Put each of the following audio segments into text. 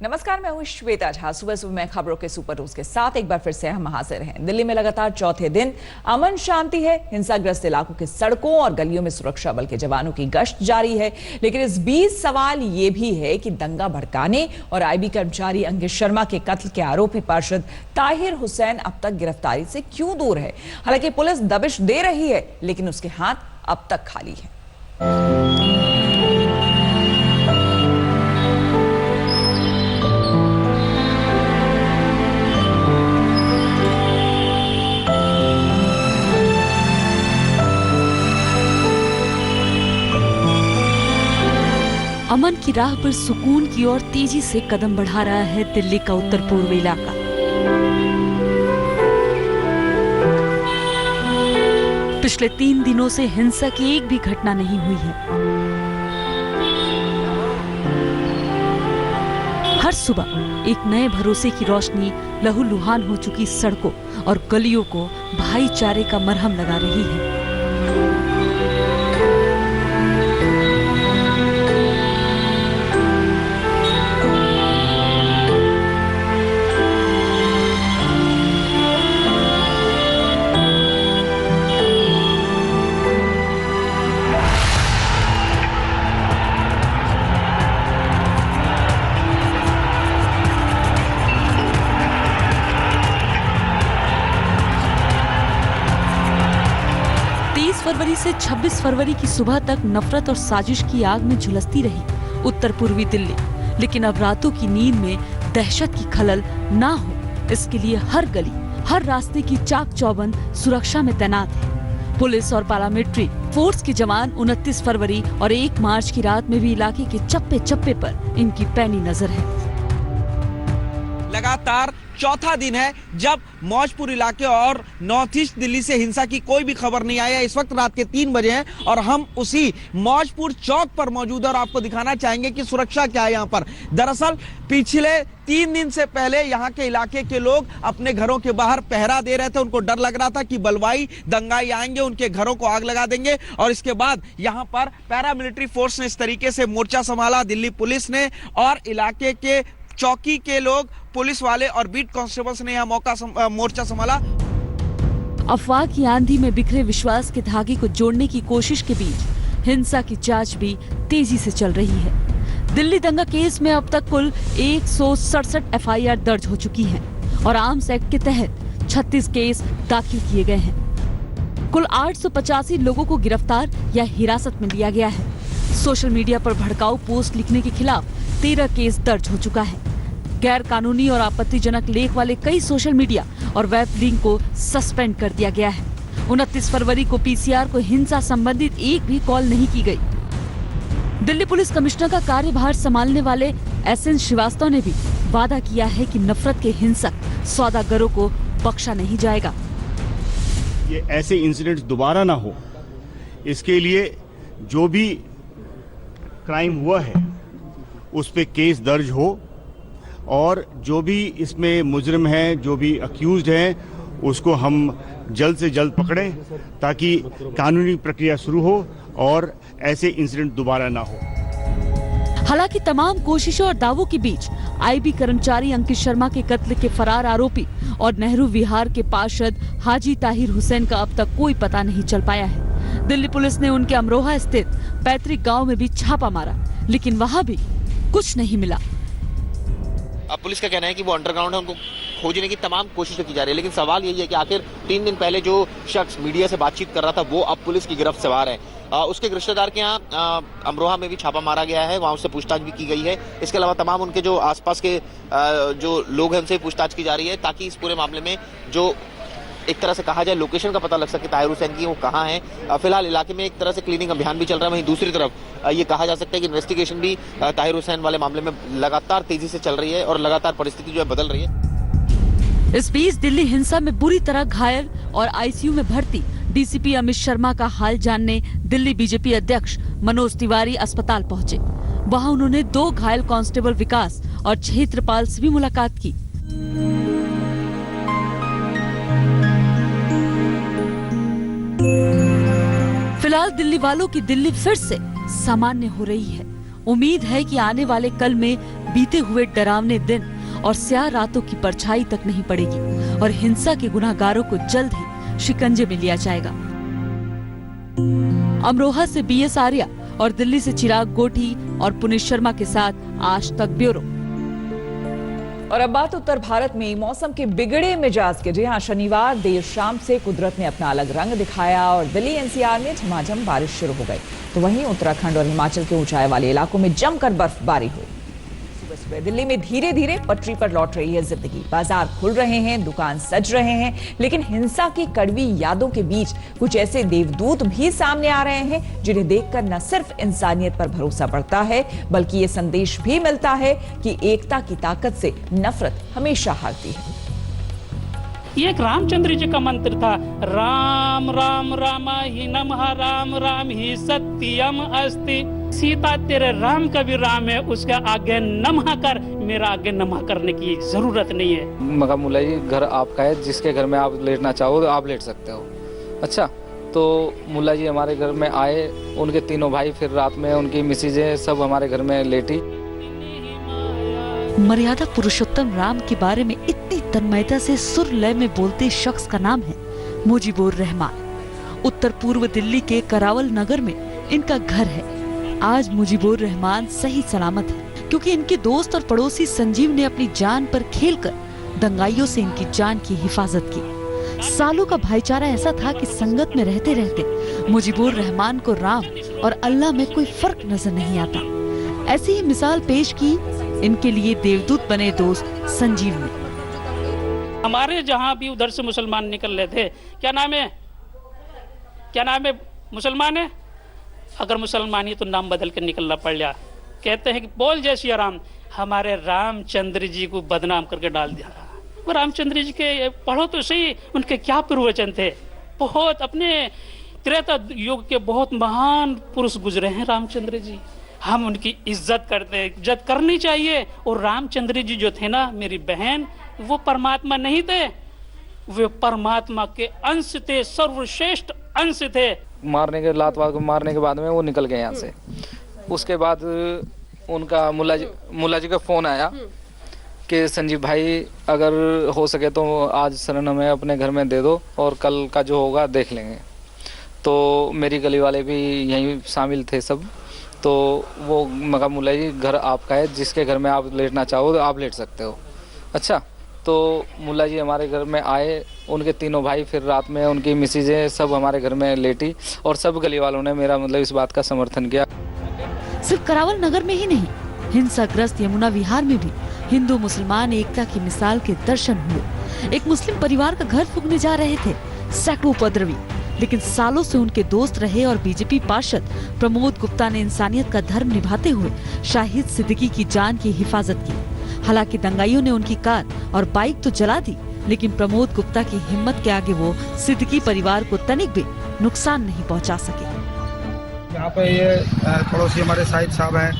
नमस्कार, मैं हूं श्वेता झा। सुबह सुबह में खबरों के सुपर रूज के साथ एक बार फिर से हम हाजिर हैं। दिल्ली में लगातार चौथे दिन अमन शांति है। हिंसाग्रस्त इलाकों के सड़कों और गलियों में सुरक्षा बल के जवानों की गश्त जारी है। लेकिन इस बीच सवाल ये भी है कि दंगा भड़काने और आईबी कर्मचारी अंकित शर्मा के कत्ल के आरोपी पार्षद ताहिर हुसैन अब तक गिरफ्तारी से क्यों दूर है। हालांकि पुलिस दबिश दे रही है, लेकिन उसके हाथ अब तक खाली है। अमन की राह पर सुकून की ओर तेजी से कदम बढ़ा रहा है दिल्ली का उत्तर पूर्वी इलाका। पिछले 3 दिनों से हिंसा की एक भी घटना नहीं हुई है। हर सुबह एक नए भरोसे की रोशनी लहूलुहान हो चुकी सड़कों और गलियों को भाईचारे का मरहम लगा रही है। फरवरी से 26 फरवरी की सुबह तक नफरत और साजिश की आग में झुलसती रही उत्तर पूर्वी दिल्ली। लेकिन अब रातों की नींद में दहशत की खलल ना हो, इसके लिए हर गली, हर रास्ते की चाक चौबंद सुरक्षा में तैनात है। पुलिस और पैरामिलिट्री फोर्स के जवान 29 फरवरी और 1 मार्च की रात में भी इलाके के चप्पे चप्पे पर इनकी पैनी नजर है। लगातार चौथा दिन है जब मौजपुर इलाके और नॉर्थ ईस्ट दिल्ली से हिंसा की कोई भी खबर नहीं आई है। इस वक्त रात के 3 बजे हैं और हम उसी मौजपुर चौक पर मौजूद है और आपको दिखाना चाहेंगे कि सुरक्षा क्या है यहाँ पर। दरअसल पिछले 3 दिन से पहले यहाँ के इलाके के लोग अपने घरों के बाहर पहरा दे रहे थे। उनको डर लग रहा था कि बलवाई दंगाई आएंगे, उनके घरों को आग लगा देंगे। और इसके बाद यहाँ पर पैरामिलिट्री फोर्स ने इस तरीके से मोर्चा संभाला, दिल्ली पुलिस ने और इलाके के चौकी के लोग, पुलिस वाले और बीट कांस्टेबल्स ने यहाँ मोर्चा संभाला। अफवाह की आंधी में बिखरे विश्वास के धागे को जोड़ने की कोशिश के बीच हिंसा की जांच भी तेजी से चल रही है। दिल्ली दंगा केस में अब तक कुल 167 एफआईआर दर्ज हो चुकी हैं और आर्म्स एक्ट के तहत 36 केस दाखिल किए गए हैं। कुल 885 लोगों को गिरफ्तार या हिरासत में लिया गया है। सोशल मीडिया पर भड़काऊ पोस्ट लिखने के खिलाफ 13 केस दर्ज हो चुका है। गैर कानूनी और आपत्तिजनक लेख वाले कई सोशल मीडिया और वेब लिंक को सस्पेंड कर दिया गया है। 29 फरवरी को पीसीआर को हिंसा संबंधित एक भी कॉल नहीं की गई। दिल्ली पुलिस कमिश्नर का कार्यभार संभालने वाले एसएन श्रीवास्तव ने भी वादा किया है कि नफरत के हिंसक सौदागरों को बख्शा नहीं जाएगा। ये ऐसे इंसिडेंट्स दोबारा ना हो, इसके लिए जो भी क्राइम हुआ है उस पे केस दर्ज हो और जो भी इसमें मुजरिम हैं, जो भी अक्यूज्ड हैं, उसको हम जल्द से जल्द पकड़ें ताकि कानूनी प्रक्रिया शुरू हो और ऐसे इंसिडेंट दोबारा ना हो। हालांकि तमाम कोशिशों और दावों के बीच आईबी कर्मचारी अंकित शर्मा के कत्ल के फरार आरोपी और नेहरू विहार के पार्षद हाजी ताहिर हुसैन का अब तक कोई पता नहीं चल पाया है। दिल्ली पुलिस ने उनके अमरोहा स्थित पैतृक गांव में भी छापा मारा, लेकिन वहां भी कुछ नहीं मिला। अब पुलिस का कहना है कि वो अंडरग्राउंड है, उनको खोजने की तमाम कोशिशें की जा रही है। लेकिन सवाल यही है कि आखिर 3 दिन पहले जो शख्स मीडिया से बातचीत कर रहा था वो अब पुलिस की गिरफ्त से बाहर है। उसके रिश्तेदार के यहाँ अमरोहा में भी छापा मारा गया है, वहाँ उससे पूछताछ भी की गई है। इसके अलावा तमाम उनके जो आसपास के जो लोग हैं उनसे पूछताछ की जा रही है ताकि इस पूरे मामले में जो एक तरह से कहा जाए लोकेशन का पता लग सके ताहिर हुसैन की, वो कहाँ है। फिलहाल इलाके में एक तरह से क्लीनिंग अभियान भी चल रहा है। वहीं दूसरी तरफ ये कहा जा सकता है कि इन्वेस्टिगेशन भी ताहिर हुसैन वाले मामले में लगातार तेजी से चल रही है और लगातार परिस्थिति जो है बदल रही है। इस बीच दिल्ली हिंसा में बुरी तरह घायल और आईसीयू में भर्ती डीसीपी अमित शर्मा का हाल जानने दिल्ली बीजेपी अध्यक्ष मनोज तिवारी अस्पताल पहुंचे। वहां उन्होंने 2 घायल कांस्टेबल विकास और क्षेत्रपाल से भी मुलाकात की। फिलहाल दिल्ली वालों की दिल्ली फिर से सामान्य हो रही है। उम्मीद है कि आने वाले कल में बीते हुए डरावने दिन और स्याह रातों की परछाई तक नहीं पड़ेगी और हिंसा के गुनहगारों को जल्द ही शिकंजे में लिया जाएगा। अमरोहा से BS आर्या और दिल्ली से चिराग गोठी और पुनीत शर्मा के साथ आज तक ब्यूरो। और अब बात उत्तर भारत में मौसम के बिगड़े मिजाज के। जहां शनिवार देर शाम से कुदरत ने अपना अलग रंग दिखाया और दिल्ली NCR में झमाझम बारिश शुरू हो गई, तो वहीं उत्तराखंड और हिमाचल के ऊंचाई वाले इलाकों में जमकर बर्फबारी हुई। सुबह सुबह दिल्ली में धीरे धीरे पटरी पर लौट रही है जिंदगी। बाजार खुल रहे हैं, दुकान सज रहे हैं, लेकिन हिंसा की कड़वी यादों के बीच कुछ ऐसे देवदूत भी सामने आ रहे हैं जिन्हें देखकर न सिर्फ इंसानियत पर भरोसा बढ़ता है, बल्कि ये संदेश भी मिलता है कि एकता की ताकत से नफरत हमेशा हारती है। ये एक रामचंद्र जी का मंत्र था, राम राम रामाहि नमः, राम राम ही सत्यम अस्ति। सीता तेरे राम का भी राम है, उसका आगे नमः कर, मेरा आगे नमः करने की जरूरत नहीं है। मगर मुल्ला जी घर आपका है, जिसके घर में आप लेटना चाहो तो आप लेट सकते हो। अच्छा, तो मुल्ला जी हमारे घर में आए, उनके तीनों भाई, फिर रात में उनकी मिसेजें सब हमारे घर में लेटी। मर्यादा पुरुषोत्तम राम के बारे में इतनी तन्मयता से सुर लय में बोलते शख्स का नाम है मुजीबुर रहमान। उत्तर पूर्व दिल्ली के करावल नगर में इनका घर है। आज मुजीबुर रहमान सही सलामत है क्योंकि इनके दोस्त और पड़ोसी संजीव ने अपनी जान पर खेलकर दंगाइयों से इनकी जान की हिफाजत की। सालों का भाईचारा ऐसा था कि संगत में रहते रहते मुजीबुर रहमान को राम और अल्लाह में कोई फर्क नजर नहीं आता। ऐसी ही मिसाल पेश की इनके लिए देवदूत बने दोस्त संजीव ने। हमारे जहाँ भी उधर से मुसलमान निकल रहे थे, क्या नाम है मुसलमान है, अगर मुसलमान ही तो नाम बदल कर निकलना पड़ गया। कहते हैं कि बोल जय श्री राम, हमारे रामचंद्र जी को बदनाम करके डाल दिया। वो रामचंद्र जी के पढ़ो तो सही, उनके क्या प्रवचन थे। बहुत अपने त्रेता युग के बहुत महान पुरुष गुजरे हैं रामचंद्र जी, हम उनकी इज्जत करते हैं, इज्जत करनी चाहिए। और रामचंद्र जी जो थे ना मेरी बहन, वो परमात्मा नहीं थे, वे परमात्मा के अंश थे, सर्वश्रेष्ठ अंश थे। लात को मारने के बाद में वो निकल गए यहाँ से। उसके बाद उनका मुल्ला जी का फोन आया कि संजीव भाई अगर हो सके तो आज शरण हमें अपने घर में दे दो और कल का जो होगा देख लेंगे। तो मेरी गली वाले भी यहीं शामिल थे सब। तो वो मगर मुल्ला जी घर आपका है, जिसके घर में आप लेटना चाहो तो आप लेट सकते हो। अच्छा, तो मुल्ला जी हमारे घर में आए, उनके तीनों भाई, फिर रात में उनकी मिसेजें सब हमारे घर में लेटी और सब गली वालों ने मेरा इस बात का समर्थन किया। सिर्फ करावल नगर में ही नहीं, हिंसाग्रस्त यमुना विहार में भी हिंदू मुसलमान एकता की मिसाल के दर्शन हुए। एक मुस्लिम परिवार का घर फूकने जा रहे थे सैकड़ों उपद्रवी, लेकिन सालों से उनके दोस्त रहे और बीजेपी पार्षद प्रमोद गुप्ता ने इंसानियत का धर्म निभाते हुए शाहिद सिद्दीकी की जान की हिफाजत की। हालांकि दंगाइयों ने उनकी कार और बाइक तो जला दी, लेकिन प्रमोद गुप्ता की हिम्मत के आगे वो सिद्दीकी परिवार को तनिक भी नुकसान नहीं पहुंचा सके। यहाँ पे ये पड़ोसी हमारे साहिद साहब हैं,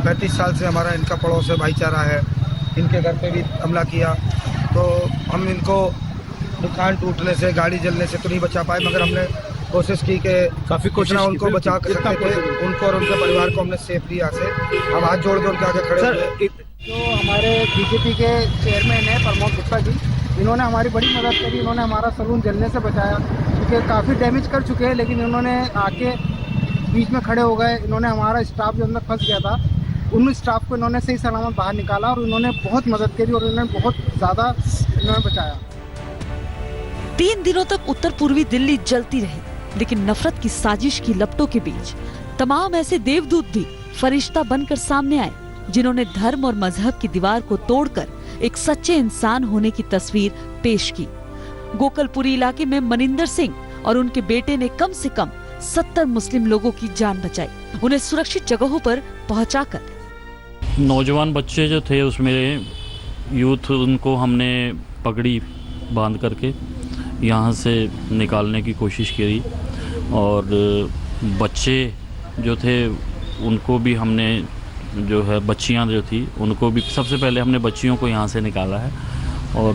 35 साल से हमारा इनका पड़ोस है, भाईचारा है। इनके घर पे भी हमला किया तो हम इनको दुकान टूटने से, गाड़ी जलने से तो नहीं बचा पाए, मगर हमने कोशिश की कि काफ़ी कुछ ना उनको बचा कर सकते थे। उनको और उनके परिवार को हमने सेफ किया से हम हाथ जोड़ के उनके आगे खड़े हुए। जो हमारे बीजेपी के चेयरमैन हैं प्रमोद गुप्ता जी, इन्होंने हमारी बड़ी मदद करी। इन्होंने हमारा सलून जलने से बचाया क्योंकि काफ़ी डैमेज कर चुके हैं, लेकिन इन्होंने आके बीच में खड़े हो गए। इन्होंने हमारा स्टाफ जो अंदर फंस गया था, उन स्टाफ को इन्होंने सही सलामत बाहर निकाला और इन्होंने बहुत मदद करी और इन्होंने बहुत ज़्यादा इन्होंने बचाया। 3 दिनों तक उत्तर पूर्वी दिल्ली जलती रही, लेकिन नफरत की साजिश की लपटों के बीच तमाम ऐसे देवदूत भी फरिश्ता बनकर सामने आए, जिन्होंने धर्म और मजहब की दीवार को तोड़कर एक सच्चे इंसान होने की तस्वीर पेश की। गोकलपुरी इलाके में मनिंदर सिंह और उनके बेटे ने कम से कम 70 मुस्लिम लोगों की जान बचाई, उन्हें सुरक्षित जगहों पर पहुंचाकर। नौजवान बच्चे जो थे उसमें यूथ, उनको हमने पगड़ी बांध करके यहाँ से निकालने की कोशिश की और बच्चे जो थे उनको भी हमने जो है बच्चियाँ जो थी उनको भी सबसे पहले हमने बच्चियों को यहाँ से निकाला है और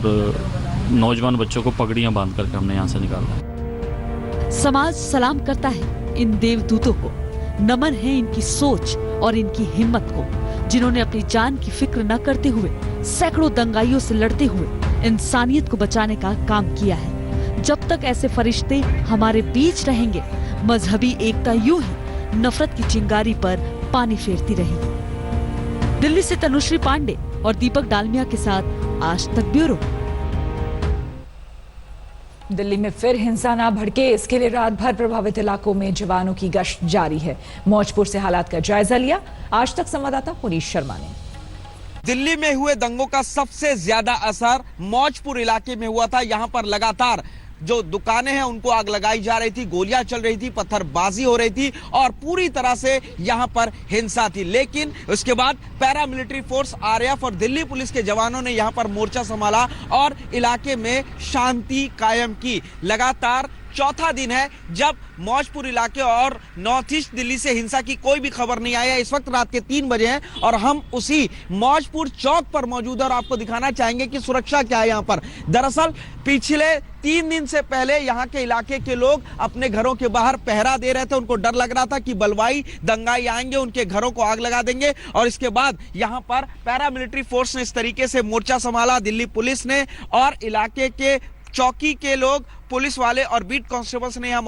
नौजवान बच्चों को पगड़ियाँ बांध करके हमने यहाँ से निकाला है। समाज सलाम करता है इन देवदूतों को, नमन है इनकी सोच और इनकी हिम्मत को। जिन्होंने अपनी जान की फिक्र न करते हुए सैकड़ों दंगाइयों से लड़ते हुए इंसानियत को बचाने का काम किया है। जब तक ऐसे फरिश्ते हमारे बीच रहेंगे, मजहबी एकता यूं ही नफरत की चिंगारी पर पानी फेरती रहेगी। दिल्ली से तनुश्री पांडे और दीपक डालमिया के साथ आज तक ब्यूरो। दिल्ली में फिर हिंसा ना भड़के, इसके लिए रात भर प्रभावित इलाकों में जवानों की गश्त जारी है। मौजपुर से हालात का जायजा लिया आज तक संवाददाता पुनीश शर्मा ने। दिल्ली में हुए दंगों का सबसे ज्यादा असर मौजपुर इलाके में हुआ था। यहां पर लगातार जो दुकानें हैं उनको आग लगाई जा रही थी, गोलियां चल रही थी, पत्थरबाजी हो रही थी और पूरी तरह से यहां पर हिंसा थी। लेकिन उसके बाद पैरामिलिट्री फोर्स आरएएफ और दिल्ली पुलिस के जवानों ने यहां पर मोर्चा संभाला और इलाके में शांति कायम की। लगातार चौथा दिन है जब मौजपुर इलाके और नॉर्थ ईस्ट दिल्ली से हिंसा की कोई भी खबर नहीं आई है। इस वक्त रात के 3 बजे हैं और हम उसी मौजपुर चौक पर मौजूद हैं और आपको दिखाना चाहेंगे कि सुरक्षा क्या है यहाँ पर। दरअसल पिछले 3 दिन से पहले यहाँ के इलाके के लोग अपने घरों के बाहर पहरा दे रहे थे। उनको डर लग रहा था कि बलवाई दंगाई आएंगे, उनके घरों को आग लगा देंगे और इसके बाद यहाँ पर पैरामिलिट्री फोर्स ने इस तरीके से मोर्चा संभाला, दिल्ली पुलिस ने और इलाके के चौकी के लोग, पुलिस वाले और बीट कांस्टेबल्स ने यहाँ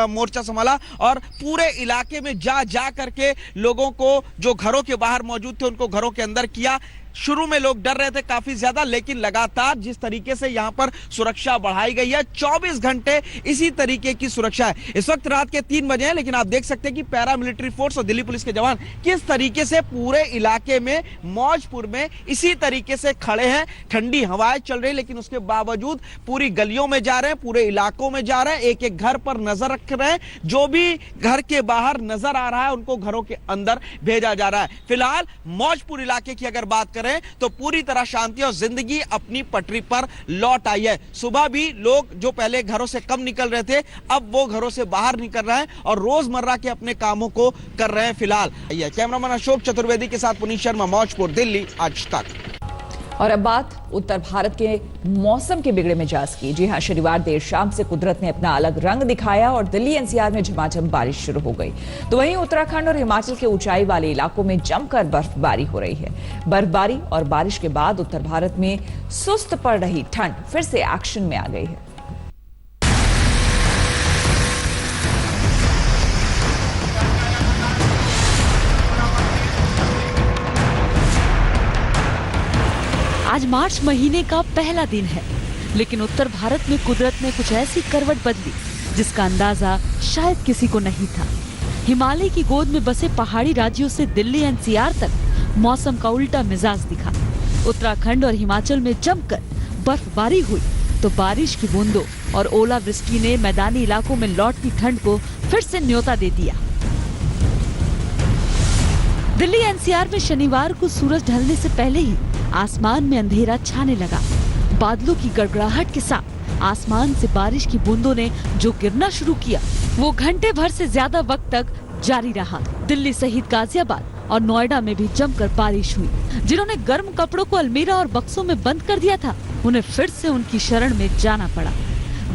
मोर्चा संभाला और पूरे इलाके में जा करके लोगों को जो घरों के बाहर मौजूद थे उनको घरों के अंदर किया। शुरू में लोग डर रहे थे काफी ज्यादा, लेकिन लगातार जिस तरीके से यहाँ पर सुरक्षा बढ़ाई गई है, 24 घंटे इसी तरीके की सुरक्षा है। इस वक्त रात के 3 बजे हैं, लेकिन आप देख सकते हैं कि पैरामिलिट्री फोर्स और दिल्ली पुलिस के जवान किस तरीके से पूरे इलाके में मौजपुर में इसी तरीके से खड़े हैं। ठंडी हवाएं चल रही, लेकिन उसके बावजूद पूरी गलियों में जा रहे हैं, पूरे इलाकों में जा रहे हैं, एक एक घर पर नजर रख रहे हैं। जो भी घर के बाहर नजर आ रहा है उनको घरों के अंदर भेजा जा रहा है। फिलहाल मौजपुर इलाके की अगर बात करें तो पूरी तरह शांति और जिंदगी अपनी पटरी पर लौट आई है। सुबह भी लोग जो पहले घरों से कम निकल रहे थे, अब वो घरों से बाहर निकल रहे हैं और रोजमर्रा के अपने कामों को कर रहे हैं। फिलहाल कैमरामैन अशोक चतुर्वेदी के साथ पुनीश शर्मा, मौजपुर, दिल्ली, आज तक। और अब बात उत्तर भारत के मौसम के बिगड़े मिजाज की। जी हां, शनिवार देर शाम से कुदरत ने अपना अलग रंग दिखाया और दिल्ली एनसीआर में झमाझम बारिश शुरू हो गई। तो वहीं उत्तराखंड और हिमाचल के ऊंचाई वाले इलाकों में जमकर बर्फबारी हो रही है। बर्फबारी और बारिश के बाद उत्तर भारत में सुस्त पड़ रही ठंड फिर से एक्शन में आ गई है। आज मार्च महीने का पहला दिन है, लेकिन उत्तर भारत में कुदरत ने कुछ ऐसी करवट बदली जिसका अंदाजा शायद किसी को नहीं था। हिमालय की गोद में बसे पहाड़ी राज्यों से दिल्ली एनसीआर तक मौसम का उल्टा मिजाज दिखा। उत्तराखंड और हिमाचल में जमकर बर्फबारी हुई तो बारिश की बूंदों और ओलावृष्टि ने मैदानी इलाकों में लौटती ठंड को फिर से न्योता दे दिया। दिल्ली एनसीआर में शनिवार को सूरज ढलने से पहले ही आसमान में अंधेरा छाने लगा। बादलों की गड़गड़ाहट के साथ आसमान से बारिश की बूंदों ने जो गिरना शुरू किया वो घंटे भर से ज्यादा वक्त तक जारी रहा। दिल्ली सहित गाजियाबाद और नोएडा में भी जमकर बारिश हुई। जिन्होंने गर्म कपड़ों को अलमीरा और बक्सों में बंद कर दिया था, उन्हें फिर से उनकी शरण में जाना पड़ा।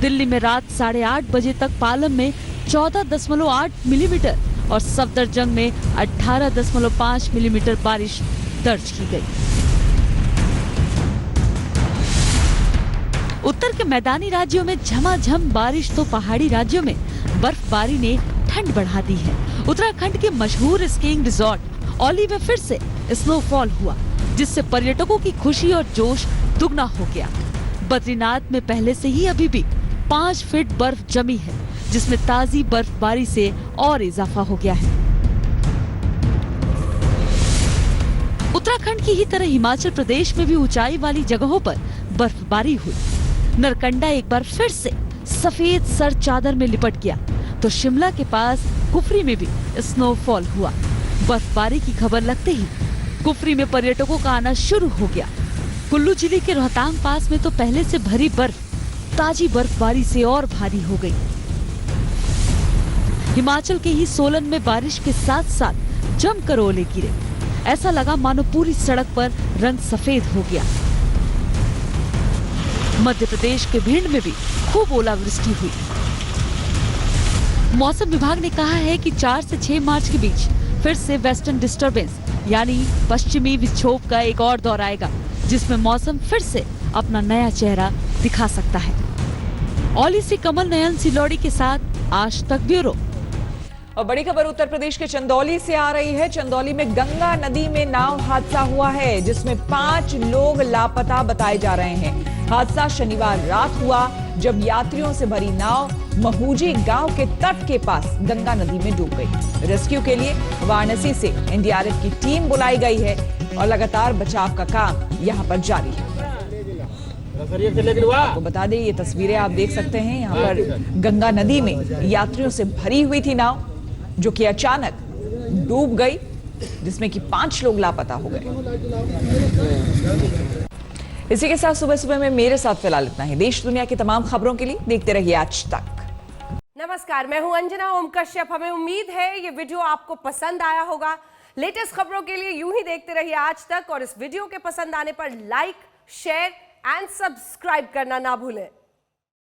दिल्ली में रात 8:30 बजे तक पालम में 14.8 मिलीमीटर और सफदरजंग में 18.5 मिलीमीटर बारिश दर्ज की गई। उत्तर के मैदानी राज्यों में झमाझम बारिश तो पहाड़ी राज्यों में बर्फबारी ने ठंड बढ़ा दी है। उत्तराखंड के मशहूर स्कीइंग रिजॉर्ट औली में फिर से स्नोफॉल हुआ, जिससे पर्यटकों की खुशी और जोश दुगना हो गया। बद्रीनाथ में पहले से ही अभी भी 5 फीट बर्फ जमी है, जिसमें ताजी बर्फबारी से और इजाफा हो गया है। उत्तराखंड की ही तरह हिमाचल प्रदेश में भी ऊंचाई वाली जगहों पर बर्फबारी हुई। नरकंडा एक बार फिर से सफेद सर चादर में लिपट गया, तो शिमला के पास कुफरी में भी स्नोफॉल हुआ। बर्फबारी की खबर लगते ही कुफरी में पर्यटकों का आना शुरू हो गया। कुल्लू जिले के रोहतांग पास में तो पहले से भरी बर्फ ताजी बर्फबारी से और भारी हो गई। हिमाचल के ही सोलन में बारिश के साथ साथ जमकर ओले गिरे। ऐसा लगा मानो पूरी सड़क पर रंग सफेद हो गया। मध्य प्रदेश के भिंड में भी खूब ओलावृष्टि हुई। मौसम विभाग ने कहा है कि 4 से 6 मार्च के बीच फिर से वेस्टर्न डिस्टर्बेंस यानी पश्चिमी विक्षोभ का एक और दौर आएगा, जिसमें मौसम फिर से अपना नया चेहरा दिखा सकता है। औली से कमल नयन सिलौड़ी के साथ आज तक ब्यूरो। और बड़ी खबर उत्तर प्रदेश के चंदौली से आ रही है। चंदौली में गंगा नदी में नाव हादसा हुआ है, जिसमें 5 लोग लापता बताए जा रहे हैं। हादसा शनिवार रात हुआ, जब यात्रियों से भरी नाव महूजी गांव के तट के पास गंगा नदी में डूब गई। रेस्क्यू के लिए वाराणसी से एनडीआरएफ की टीम बुलाई गई है और लगातार बचाव का काम यहां पर जारी है। आपको बता दें, ये तस्वीरें आप देख सकते हैं। यहाँ पर गंगा नदी में यात्रियों से भरी हुई थी नाव, जो कि अचानक डूब गई, जिसमें कि 5 लोग लापता हो गए। इसी के साथ सुबह सुबह में मेरे साथ फिलहाल इतना ही। देश दुनिया की तमाम खबरों के लिए देखते रहिए आज तक। नमस्कार, मैं हूं अंजना ओम कश्यप। हमें उम्मीद है ये वीडियो आपको पसंद आया होगा। लेटेस्ट खबरों के लिए यूं ही देखते रहिए आज तक, और इस वीडियो के पसंद आने पर लाइक, शेयर एंड सब्सक्राइब करना ना भूलें।